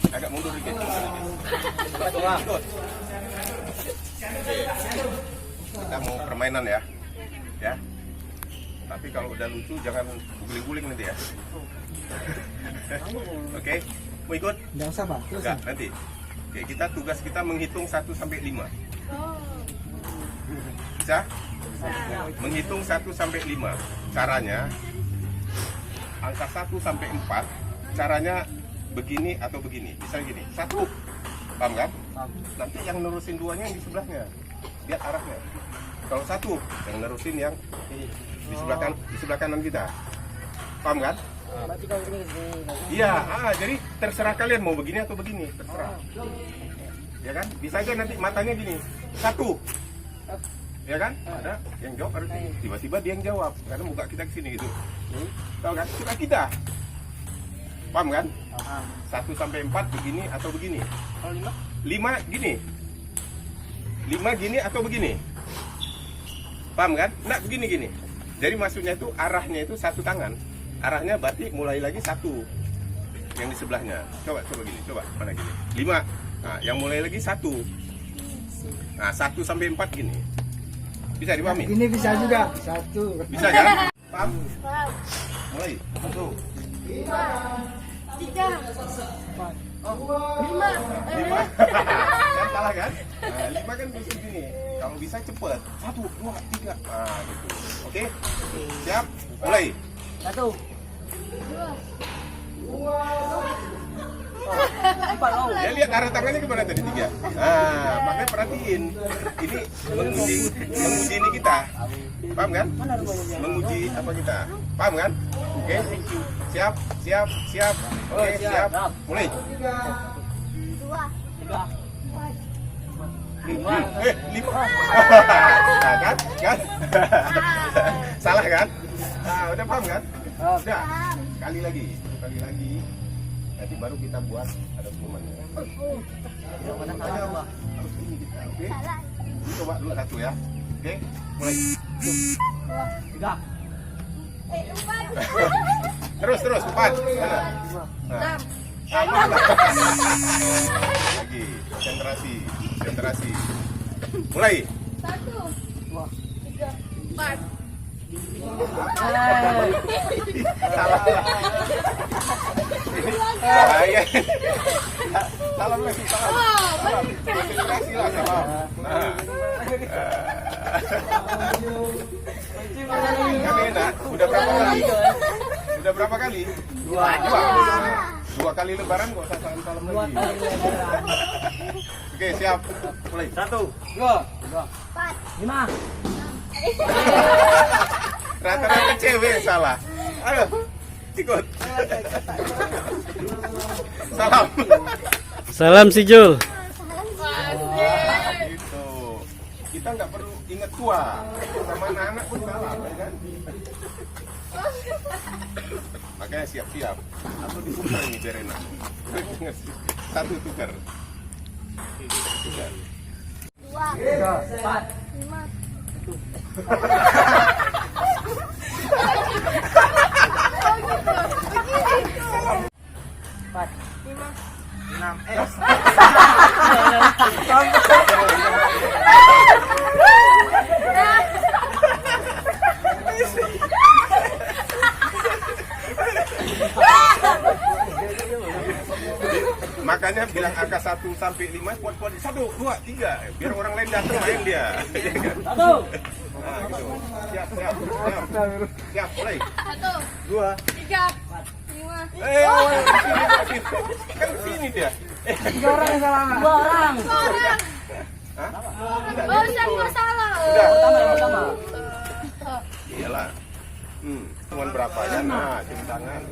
Agak mundur dikit. Ikut. Oke. Kita mau permainan ya. Ya. Tapi kalau udah lucu jangan guling-guling nanti ya. Oke. Mau ikut? Enggak usah, Pak. Terus. Enggak, nanti. Oke, tugas kita menghitung 1 sampai 5. Bisa? Menghitung 1 sampai 5. Caranya angka 1 sampai 4, caranya begini atau begini. Bisa gini. 1. Paham kan? Nanti yang nerusin 2-nya yang di sebelahnya. Lihat arahnya. Kalau 1, yang nerusin yang di sebelah kanan kita. Paham kan? Iya, jadi terserah kalian mau begini atau begini, terserah. Ya kan? Bisa aja nanti matanya gini. 1. Ya kan? Ada yang jawab harus tiba-tiba dia yang jawab karena muka kita ke sini gitu. Tahu kan? Suka kita. Paham kan? 1 sampai 4 begini atau begini. 5 gini. 5 gini atau begini. Paham kan? Nah, begini. Jadi maksudnya itu arahnya itu 1 tangan. Arahnya berarti mulai lagi 1 yang di sebelahnya. Coba gini, coba mana gini. 5. Nah, yang mulai lagi 1. Nah, 1 sampai 4 gini. Bisa dipahami? Ini bisa juga. 1. Bisa kan? Paham? Paham. Mulai. 1. 5, 3, 5. 5. Kan salah kan? Nah, 5 kan bisa gini. Kalau bisa cepet. 1, 2, 3. Nah, gitu. Oke? Siap? Mulai. 1, 2. Ya lihat arah tangannya kemana tadi 3. Nah, makanya perhatiin. Ini menguji ini kita. Paham kan? Menguji apa kita? Paham kan? Oke. Siap. Oke, siap. Mulai. 2, 5. 5. Nah, kan? Salah kan? Nah, udah paham kan? Udah. Sekali lagi. Nanti baru kita buat ada hukumannya. Harus ini kita, oke? Coba dulu 1 ya. Oke? Mulai. 3. Terus 4. Mana? Nah. Lagi. Konsentrasi. Mulai. 1, 2, 3, 4. Salah. Bahaya. Salam lagi. Konsentrasi lah salam. Nah. Kan enak. Udah berapa kali? 2 kali lebaran kok usah salam lagi. Oke, siap. Mulai. 1, 2, 4, 5. Rata-rata cewek yang salah. Ayo, ikut. Salam. Salam si Jul. Gitu. Kita nggak perlu ingat tua. Sama anak-anak pun salah, ya kan? Makanya siap-siap. Atau ditukar ini biar enak. 1 tukar. 2, 4. 5. Makanya bilang angka 1 sampai 5 kuat-kuat 1, 2, 3 biar orang lain datang main dia. 1. Nah, gitu. Siap, mulai. 1, 2. 3, 5. Kan sini dia. 3 orang yang salah. 2 orang. Hah? Oh, saya salah. Udah. Iyalah. Cuman berapa ya? Nah, cium tangan.